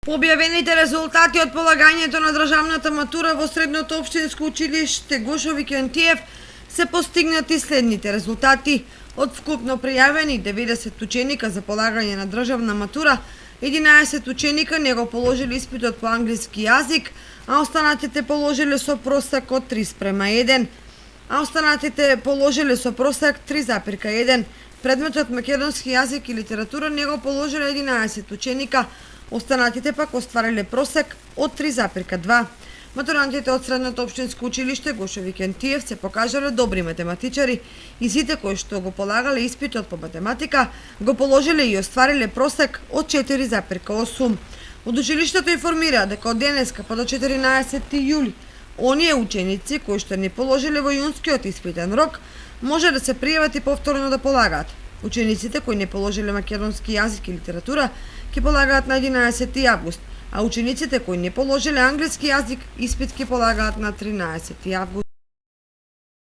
По објавените резултати од полагањето на државната матура во Средното општинско училиште Гошови Кентиев се постигнати следните резултати. Од вкупно пријавени 90 ученика за полагање на државна матура, 11 ученика не го положили испитот по англиски јазик, а останатите положиле со просек од 3:1. Останатите положиле со просек 3,1. Предметот македонски јазик и литература не го положиле 11 ученика, останатите пак оствариле просек од 3,2. Матурантите од Средното општинско училиште Гошови Кентиев се покажале добри математичари и сите кои што го полагале испитот по математика го положиле и оствариле просек од 4,8. Од училиштето информира дека од денеска па до 14 јули оние ученици кои што не положиле во јунскиот испитен рок може да се пријават и повторно да полагаат. Учениците кои не положиле македонски јазик и литература ќе полагаат на 11 август, а учениците кои не положиле англиски јазик испит ќе полагаат на 13 август.